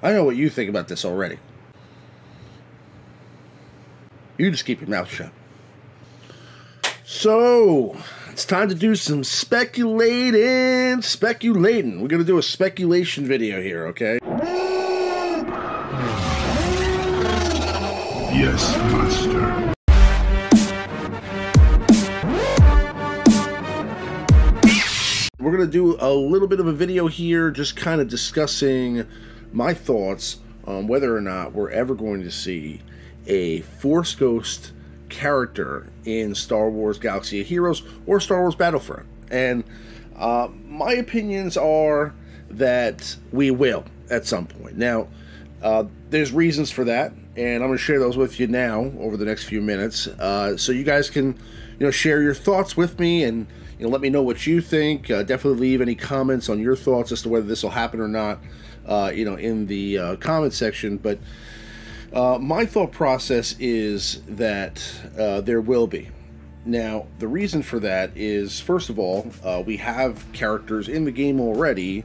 I know what you think about this already. You just keep your mouth shut. So, it's time to do some speculating. We're going to do a speculation video here, okay? Yes, master. We're going to do a little bit of a video here, just kind of discussing my thoughts on whether or not we're ever going to see a Force Ghost character in Star Wars Galaxy of Heroes or Star Wars Battlefront. And my opinions are that we will at some point. Now, there's reasons for that, and I'm going to share those with you now over the next few minutes, so you guys can, share your thoughts with me and let me know what you think. Definitely leave any comments on your thoughts as to whether this will happen or not, in the comment section. But my thought process is that there will be. Now, the reason for that is, first of all, we have characters in the game already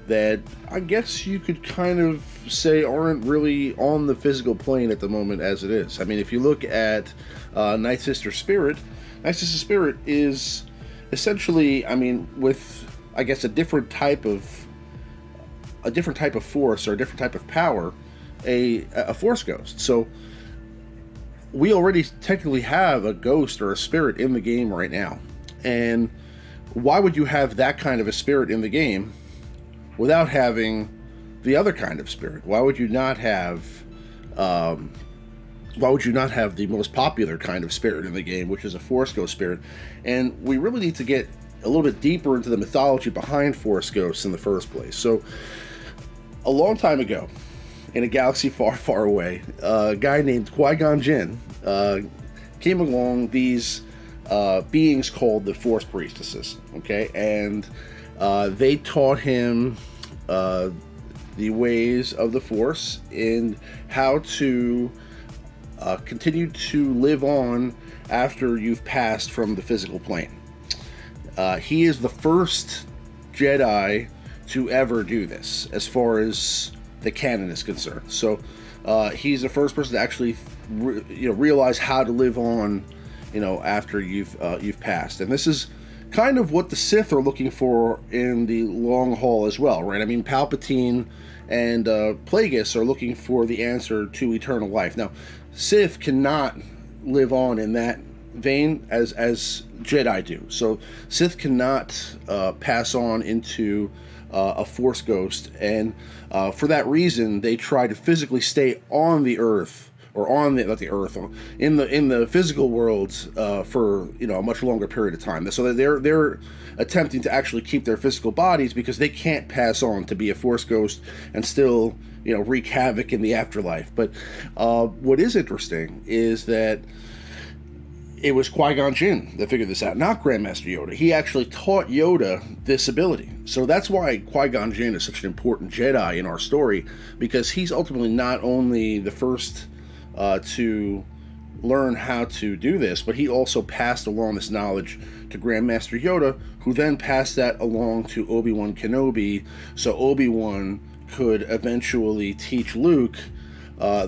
that I guess you could kind of say aren't really on the physical plane at the moment as it is. I mean, if you look at Night Sister Spirit, Night Sister Spirit is essentially, I mean, with, I guess, a different type of force or a different type of power, a Force Ghost. So we already technically have a ghost or a spirit in the game right now. And why would you have that kind of a spirit in the game without having the other kind of spirit? Why would you not have the most popular kind of spirit in the game, which is a Force Ghost spirit? And we really need to get a little bit deeper into the mythology behind Force Ghosts in the first place. So, a long time ago, in a galaxy far, far away, a guy named Qui Gon Jinn came along these beings called the Force priestesses, okay? And they taught him the ways of the Force and how to continue to live on after you've passed from the physical plane. He is the first Jedi to ever do this, as far as the canon is concerned. So he's the first person to actually realize how to live on, after you've passed. And this is kind of what the Sith are looking for in the long haul as well, right? I mean, Palpatine and Plagueis are looking for the answer to eternal life. Now, Sith cannot live on in that vein as Jedi do. So Sith cannot pass on into a Force Ghost, and for that reason, they try to physically stay on the Earth, or on the, not the Earth, in the physical world for a much longer period of time. So they're attempting to actually keep their physical bodies because they can't pass on to be a Force Ghost and still wreak havoc in the afterlife. But what is interesting is that it was Qui Gon Jinn that figured this out, not Grandmaster Yoda. He actually taught Yoda this ability. So that's why Qui Gon Jinn is such an important Jedi in our story, because he's ultimately not only the first to learn how to do this, but he also passed along this knowledge to Grandmaster Yoda, who then passed that along to Obi-Wan Kenobi, so Obi-Wan could eventually teach Luke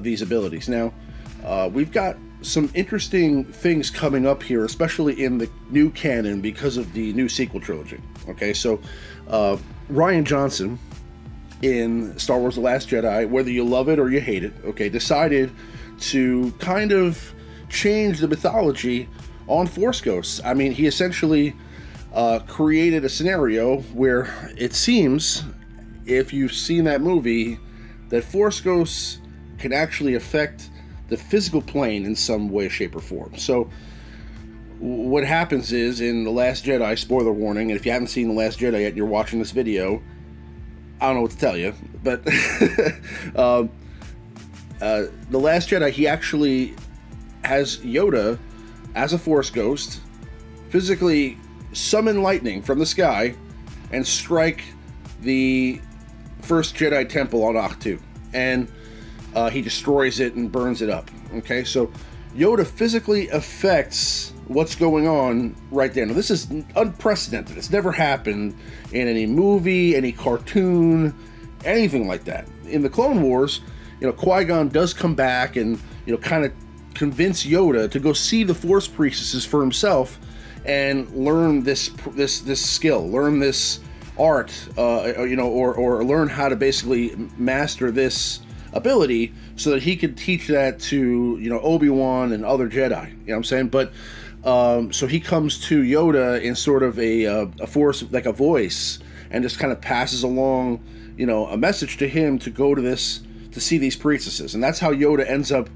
these abilities. Now, we've got some interesting things coming up here, especially in the new canon because of the new sequel trilogy. Okay, so Rian Johnson in Star Wars The Last Jedi, whether you love it or you hate it, okay, decided to kind of change the mythology on Force Ghosts. I mean, he essentially created a scenario where it seems, if you've seen that movie, that Force Ghosts can actually affect the physical plane in some way, shape, or form. So what happens is, in The Last Jedi, spoiler warning, and if you haven't seen The Last Jedi yet, you're watching this video, I don't know what to tell you, but The Last Jedi, he actually has Yoda as a Force Ghost physically summon lightning from the sky and strike the first Jedi temple on Ahch-To, and he destroys it and burns it up. Okay, so Yoda physically affects what's going on right there. Now, this is unprecedented. It's never happened in any movie, any cartoon, anything like that. In the Clone Wars, you know, Qui Gon does come back and, you know, kind of convince Yoda to go see the Force priestesses for himself and learn this skill, learn this art, you know, or learn how to basically master this ability so that he could teach that to, you know, Obi-Wan and other Jedi. You know what I'm saying? But so he comes to Yoda in sort of a force, like a voice, and just kind of passes along, you know, a message to him to go to see these priestesses. And that's how Yoda ends up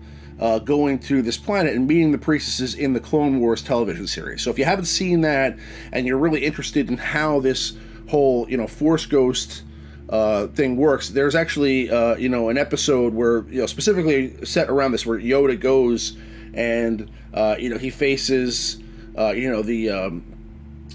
going to this planet and meeting the priestesses in the Clone Wars television series. So if you haven't seen that and you're really interested in how this whole, you know, Force Ghost thing works, there's actually you know, an episode where, you know, specifically set around this, where Yoda goes and you know, he faces you know,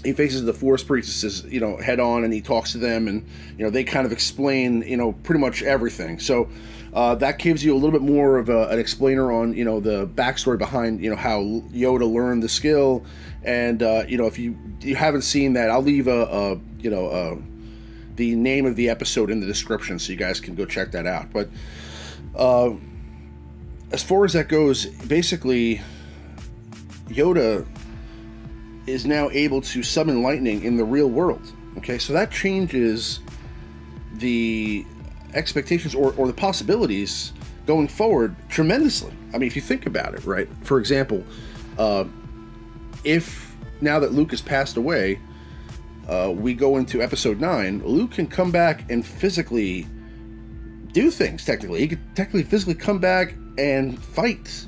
he faces the Force priestesses, you know, head on, and he talks to them, and, you know, they kind of explain, you know, pretty much everything. So that gives you a little bit more of an explainer on, you know, the backstory behind, you know, how Yoda learned the skill. And you know, if you haven't seen that, I'll leave you know, the name of the episode in the description so you guys can go check that out. But as far as that goes, basically Yoda is now able to summon lightning in the real world. Okay, so that changes the expectations or the possibilities going forward tremendously. I mean, if you think about it, right? For example, if now that Luke has passed away, we go into episode 9, Luke can come back and physically do things. Technically, he could technically physically come back and fight,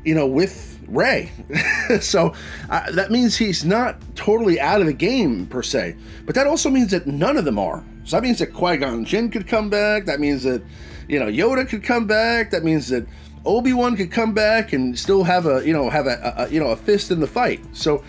you know, with Rey. So that means he's not totally out of the game per se, but that also means that none of them are. So that means that Qui Gon Jinn could come back. That means that, you know, Yoda could come back. That means that Obi-Wan could come back and still have a, you know, a fist in the fight. So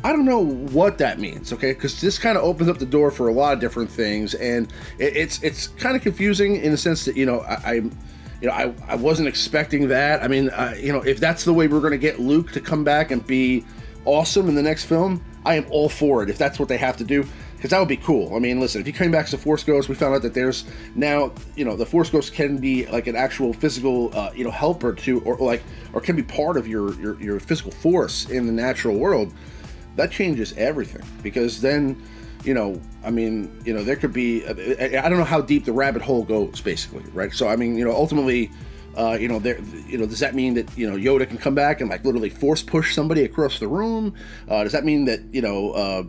I don't know what that means, okay? Because this kind of opens up the door for a lot of different things, and it's kind of confusing in the sense that, you know, I wasn't expecting that. I mean, you know, if that's the way we're going to get Luke to come back and be awesome in the next film, I am all for it, if that's what they have to do, because that would be cool. I mean, listen, if he came back as a Force Ghost, we found out that there's now, you know, the Force Ghost can be like an actual physical, you know, helper to, or can be part of your physical force in the natural world. That changes everything, because then, you know, I mean, you know, there could be, I don't know how deep the rabbit hole goes, basically, right? So, I mean, you know, ultimately, you know, there, you know, does that mean that, you know, Yoda can come back and like literally force push somebody across the room? Does that mean that, you know,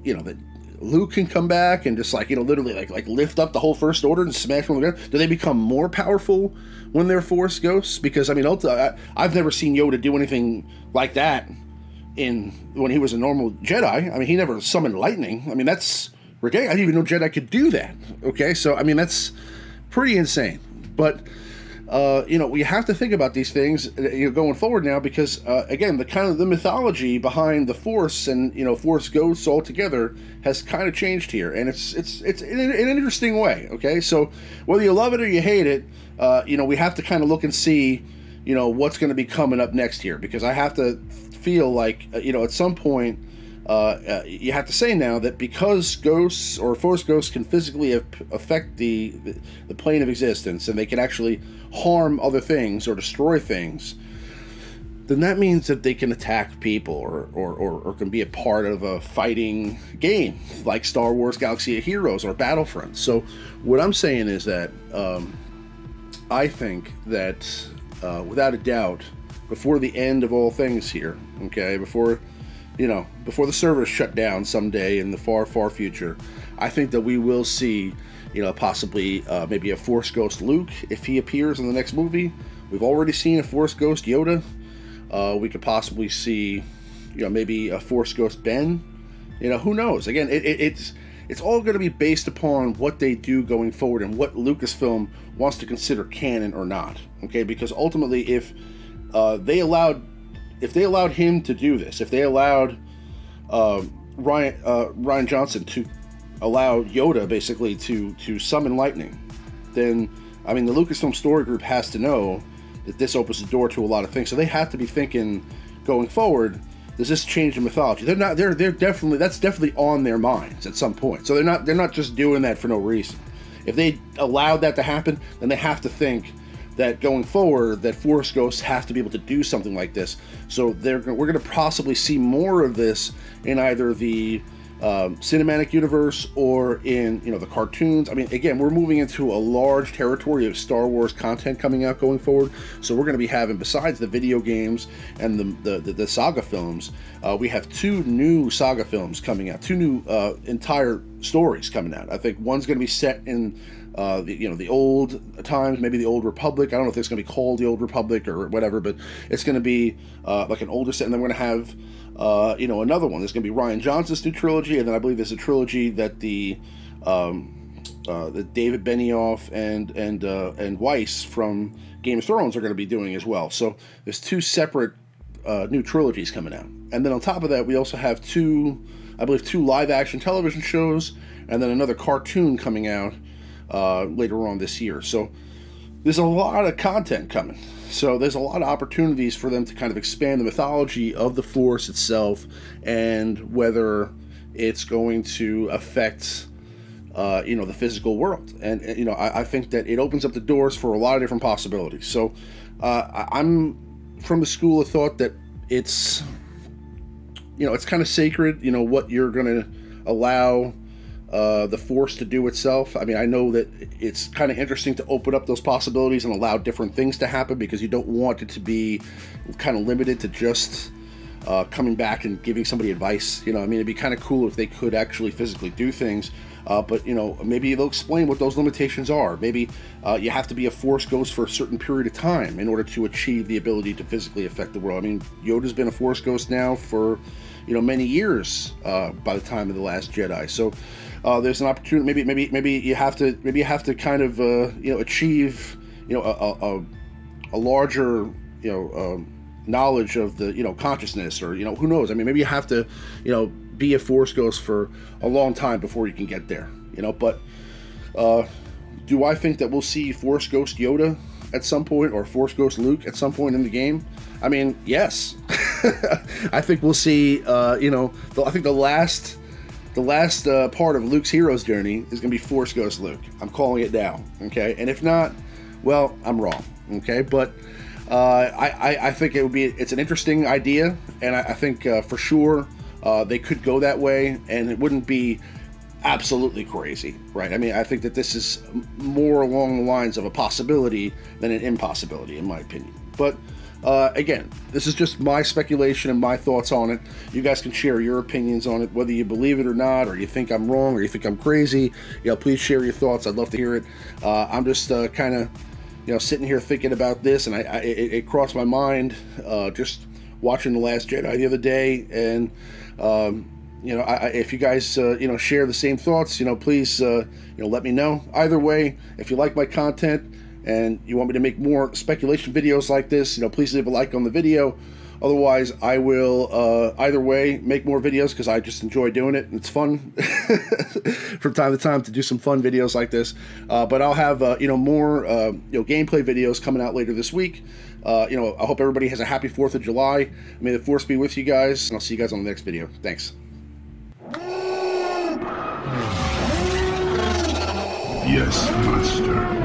you know, that Luke can come back and just like, you know, literally like lift up the whole First Order and smash them on the ground? Do they become more powerful when they're Force Ghosts? Because, I mean, I've never seen Yoda do anything like that when he was a normal Jedi. I mean, he never summoned lightning. I mean, that's ridiculous. I didn't even know Jedi could do that. Okay, so I mean, that's pretty insane. But you know, we have to think about these things, you know, going forward now, because again, the kind of the mythology behind the Force and, you know, Force Ghosts altogether has kind of changed here, and it's in an interesting way. Okay, so whether you love it or you hate it, you know, we have to kind of look and see, you know, what's going to be coming up next here, because I have to feel like, you know, at some point, you have to say now that because ghosts or Force Ghosts can physically affect the plane of existence, and they can actually harm other things or destroy things, then that means that they can attack people or can be a part of a fighting game like Star Wars Galaxy of Heroes or Battlefront. So what I'm saying is that I think that without a doubt, before the end of all things here, okay, before the servers shut down someday in the far, far future, I think that we will see, you know, possibly maybe a Force Ghost Luke if he appears in the next movie. We've already seen a Force Ghost Yoda. We could possibly see, you know, maybe a Force Ghost Ben. You know, who knows? Again, it's all going to be based upon what they do going forward and what Lucasfilm wants to consider canon or not. Okay, because ultimately, if they allowed him to do this, if they allowed Rian Johnson to allow Yoda basically to summon lightning, then, I mean, the Lucasfilm Story Group has to know that this opens the door to a lot of things. So they have to be thinking going forward, does this change the mythology? They're not. They're definitely, that's definitely on their minds at some point. So they're not just doing that for no reason. If they allowed that to happen, then they have to think that going forward, that Force ghosts have to be able to do something like this. So we're going to possibly see more of this in either the cinematic universe or in, you know, the cartoons. I mean, again, we're moving into a large territory of Star Wars content coming out going forward. So we're going to be having, besides the video games and the saga films, we have 2 new saga films coming out, 2 new entire stories coming out. I think one's going to be set in the old times, maybe the Old Republic. I don't know if it's going to be called the Old Republic or whatever, but it's going to be like an older set, and then we're going to have another one. There's going to be Rian Johnson's new trilogy, and then I believe there's a trilogy that the David Benioff and Weiss from Game of Thrones are going to be doing as well. So there's 2 separate new trilogies coming out, and then on top of that, we also have 2 live-action television shows, and then another cartoon coming out later on this year. So there's a lot of content coming. So there's a lot of opportunities for them to kind of expand the mythology of the Force itself, and whether it's going to affect the physical world. And I think that it opens up the doors for a lot of different possibilities. So I'm from the school of thought that it's kind of sacred, what you're going to allow the Force to do itself. I mean, I know that it's kind of interesting to open up those possibilities and allow different things to happen, because you don't want it to be kind of limited to just coming back and giving somebody advice. I mean, it'd be kind of cool if they could actually physically do things, but maybe they'll explain what those limitations are. Maybe you have to be a Force ghost for a certain period of time in order to achieve the ability to physically affect the world. I mean, Yoda's been a Force ghost now for many years by the time of the Last Jedi. So there's an opportunity. Maybe you have to kind of achieve a larger knowledge of the consciousness, or who knows. I mean, maybe you have to be a Force ghost for a long time before you can get there. But do I think that we'll see Force ghost Yoda at some point, or Force ghost Luke at some point in the game? I mean, yes. I think we'll see. I think the last part of Luke's hero's journey is going to be Force ghost Luke. I'm calling it now. Okay, and if not, well, I'm wrong. Okay, but I think it's an interesting idea, and I think for sure they could go that way, and it wouldn't be absolutely crazy, right? I mean, I think that this is more along the lines of a possibility than an impossibility, in my opinion. But again, this is just my speculation and my thoughts on it. You guys can share your opinions on it, whether you believe it or not, or you think I'm wrong, or you think I'm crazy. Please share your thoughts. I'd love to hear it. I'm just kind of sitting here thinking about this, and it crossed my mind just watching The Last Jedi the other day, and if you guys share the same thoughts, please let me know. Either way, if you like my content and you want me to make more speculation videos like this, please leave a like on the video. Otherwise, I will either way make more videos, because I just enjoy doing it, and it's fun from time to time to do some fun videos like this. But I'll have more gameplay videos coming out later this week. I hope everybody has a happy 4th of July. May the Force be with you guys, and I'll see you guys on the next video. Thanks. Yes, Master.